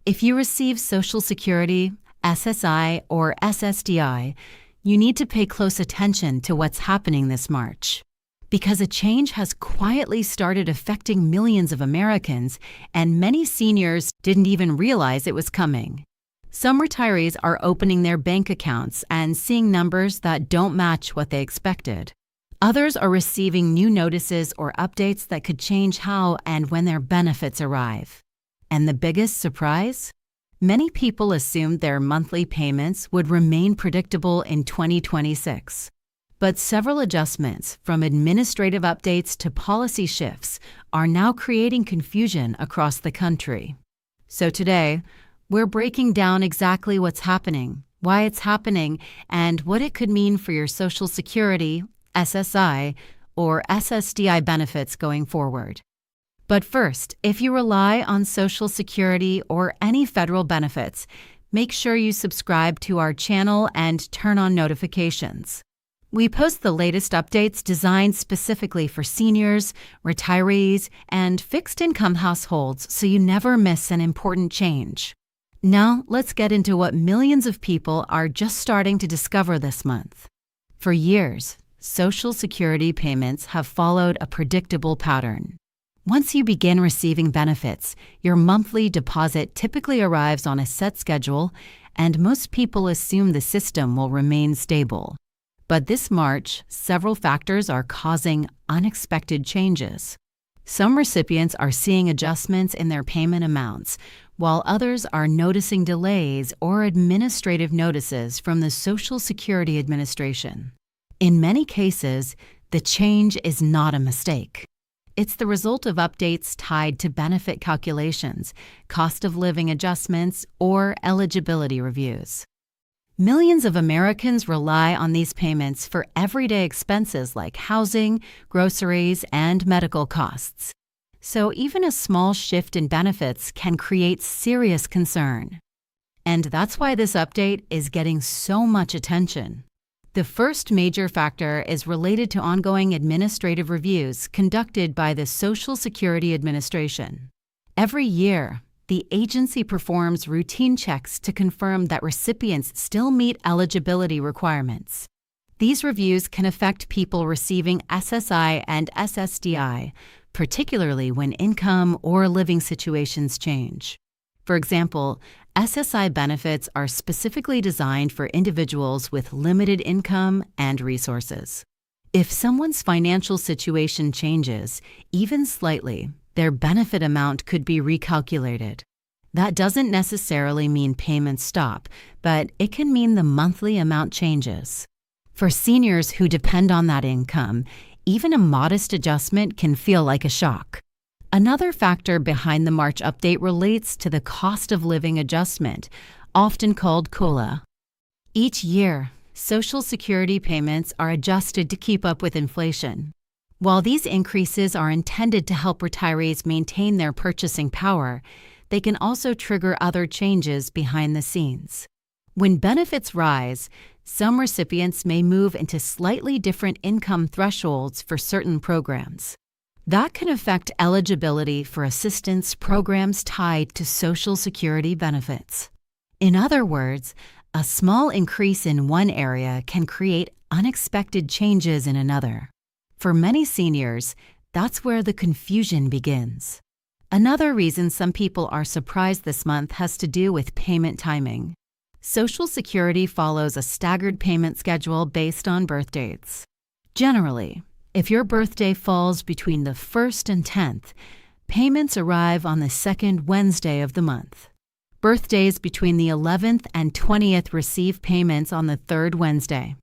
If you receive Social Security, SSI, or SSDI, you need to pay close attention to what's happening this March, because a change has quietly started affecting millions of Americans, and many seniors didn't even realize it was coming. Some retirees are opening their bank accounts and seeing numbers that don't match what they expected. Others are receiving new notices or updates that could change how and when their benefits arrive. And the biggest surprise? Many people assumed their monthly payments would remain predictable in 2026. But several adjustments, from administrative updates to policy shifts, are now creating confusion across the country. So today, we're breaking down exactly what's happening, why it's happening, and what it could mean for your Social Security, SSI, or SSDI benefits going forward. But first, if you rely on Social Security or any federal benefits, make sure you subscribe to our channel and turn on notifications. We post the latest updates designed specifically for seniors, retirees, and fixed-income households so you never miss an important change. Now, let's get into what millions of people are just starting to discover this month. For years, Social Security payments have followed a predictable pattern. Once you begin receiving benefits, your monthly deposit typically arrives on a set schedule, and most people assume the system will remain stable. But this March, several factors are causing unexpected changes. Some recipients are seeing adjustments in their payment amounts, while others are noticing delays or administrative notices from the Social Security Administration. In many cases, the change is not a mistake. It's the result of updates tied to benefit calculations, cost of living adjustments, or eligibility reviews. Millions of Americans rely on these payments for everyday expenses like housing, groceries, and medical costs. So even a small shift in benefits can create serious concern. And that's why this update is getting so much attention. The first major factor is related to ongoing administrative reviews conducted by the Social Security Administration. Every year, the agency performs routine checks to confirm that recipients still meet eligibility requirements. These reviews can affect people receiving SSI and SSDI, particularly when income or living situations change. For example, SSI benefits are specifically designed for individuals with limited income and resources. If someone's financial situation changes, even slightly, their benefit amount could be recalculated. That doesn't necessarily mean payments stop, but it can mean the monthly amount changes. For seniors who depend on that income, even a modest adjustment can feel like a shock. Another factor behind the March update relates to the cost of living adjustment, often called COLA. Each year, Social Security payments are adjusted to keep up with inflation. While these increases are intended to help retirees maintain their purchasing power, they can also trigger other changes behind the scenes. When benefits rise, some recipients may move into slightly different income thresholds for certain programs. That can affect eligibility for assistance programs tied to Social Security benefits. In other words, a small increase in one area can create unexpected changes in another. For many seniors, that's where the confusion begins. Another reason some people are surprised this month has to do with payment timing. Social Security follows a staggered payment schedule based on birth dates. Generally, if your birthday falls between the 1st and 10th, payments arrive on the second Wednesday of the month. Birthdays between the 11th and 20th receive payments on the third Wednesday.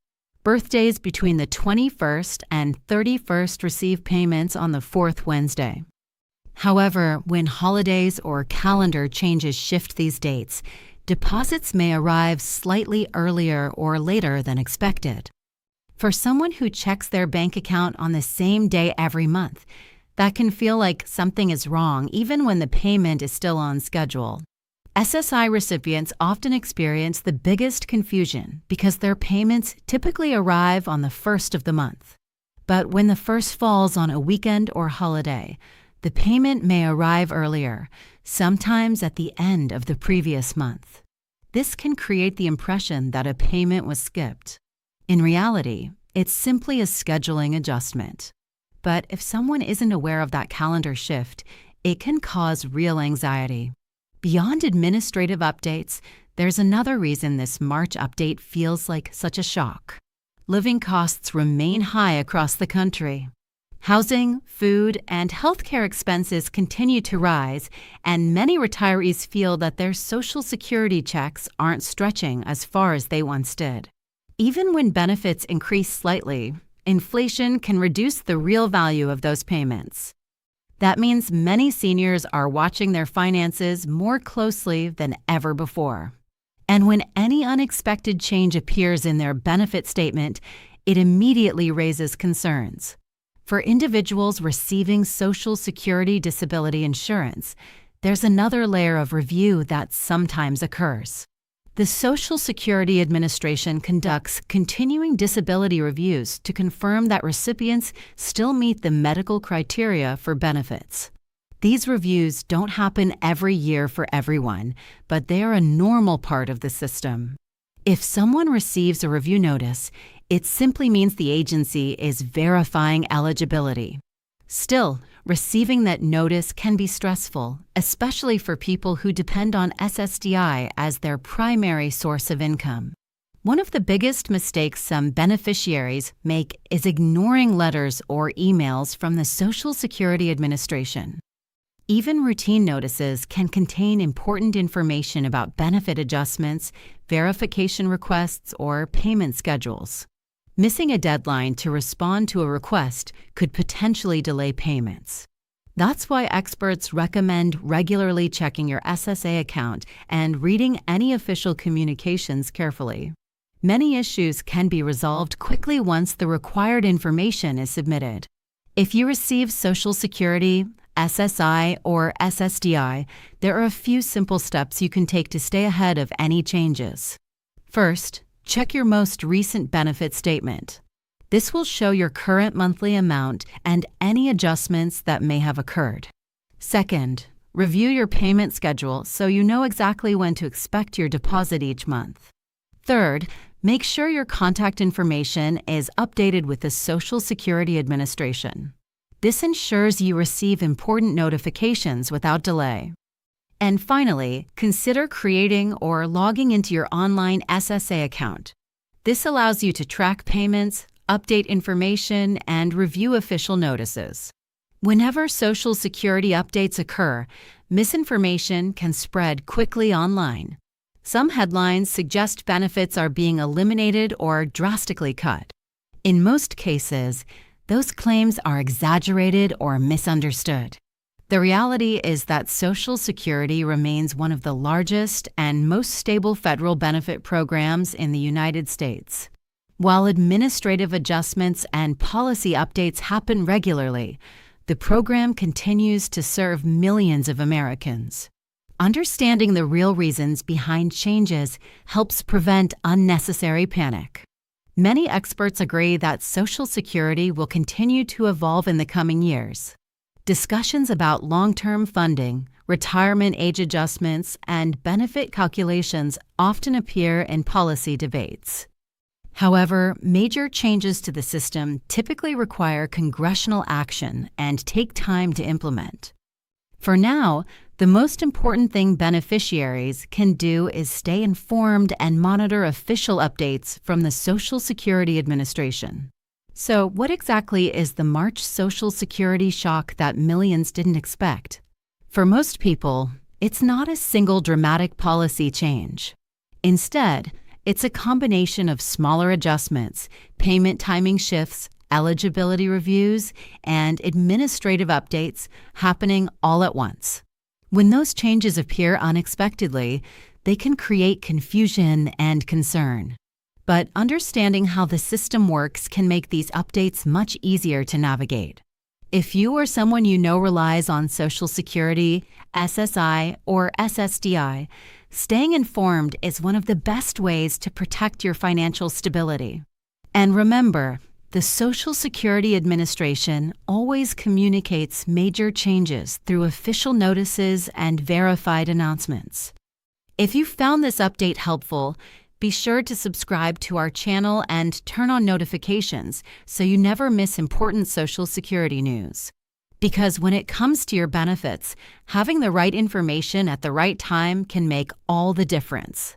Birthdays between the 21st and 31st receive payments on the fourth Wednesday. However, when holidays or calendar changes shift these dates, deposits may arrive slightly earlier or later than expected. For someone who checks their bank account on the same day every month, that can feel like something is wrong even when the payment is still on schedule. SSI recipients often experience the biggest confusion because their payments typically arrive on the first of the month. But when the first falls on a weekend or holiday, The payment may arrive earlier, sometimes at the end of the previous month. This can create the impression that a payment was skipped. In reality, it's simply a scheduling adjustment. But if someone isn't aware of that calendar shift, it can cause real anxiety. Beyond administrative updates, there's another reason this March update feels like such a shock. Living costs remain high across the country. Housing, food, and healthcare expenses continue to rise, and many retirees feel that their Social Security checks aren't stretching as far as they once did. Even when benefits increase slightly, inflation can reduce the real value of those payments. That means many seniors are watching their finances more closely than ever before. And when any unexpected change appears in their benefit statement, it immediately raises concerns. For individuals receiving Social Security disability insurance, there's another layer of review that sometimes occurs. The Social Security Administration conducts continuing disability reviews to confirm that recipients still meet the medical criteria for benefits. These reviews don't happen every year for everyone, but they are a normal part of the system. If someone receives a review notice, it simply means the agency is verifying eligibility. Still, receiving that notice can be stressful, especially for people who depend on SSDI as their primary source of income. One of the biggest mistakes some beneficiaries make is ignoring letters or emails from the Social Security Administration. Even routine notices can contain important information about benefit adjustments, verification requests, or payment schedules. Missing a deadline to respond to a request could potentially delay payments. That's why experts recommend regularly checking your SSA account and reading any official communications carefully. Many issues can be resolved quickly once the required information is submitted. If you receive Social Security, SSI, or SSDI, there are a few simple steps you can take to stay ahead of any changes. First, check your most recent benefit statement. This will show your current monthly amount and any adjustments that may have occurred. Second, review your payment schedule so you know exactly when to expect your deposit each month. Third, make sure your contact information is updated with the Social Security Administration. This ensures you receive important notifications without delay. And finally, consider creating or logging into your online SSA account. This allows you to track payments, update information, and review official notices. Whenever Social Security updates occur, misinformation can spread quickly online. Some headlines suggest benefits are being eliminated or drastically cut. In most cases, those claims are exaggerated or misunderstood. The reality is that Social Security remains one of the largest and most stable federal benefit programs in the United States. While administrative adjustments and policy updates happen regularly, the program continues to serve millions of Americans. Understanding the real reasons behind changes helps prevent unnecessary panic. Many experts agree that Social Security will continue to evolve in the coming years. Discussions about long-term funding, retirement age adjustments, and benefit calculations often appear in policy debates. However, major changes to the system typically require congressional action and take time to implement. For now, the most important thing beneficiaries can do is stay informed and monitor official updates from the Social Security Administration. So, what exactly is the March Social Security shock that millions didn't expect? For most people, it's not a single dramatic policy change. Instead, it's a combination of smaller adjustments, payment timing shifts, eligibility reviews, and administrative updates happening all at once. When those changes appear unexpectedly, they can create confusion and concern. But understanding how the system works can make these updates much easier to navigate. If you or someone you know relies on Social Security, SSI, or SSDI, staying informed is one of the best ways to protect your financial stability. And remember, The Social Security Administration always communicates major changes through official notices and verified announcements. If you found this update helpful, be sure to subscribe to our channel and turn on notifications so you never miss important Social Security news. Because when it comes to your benefits, having the right information at the right time can make all the difference.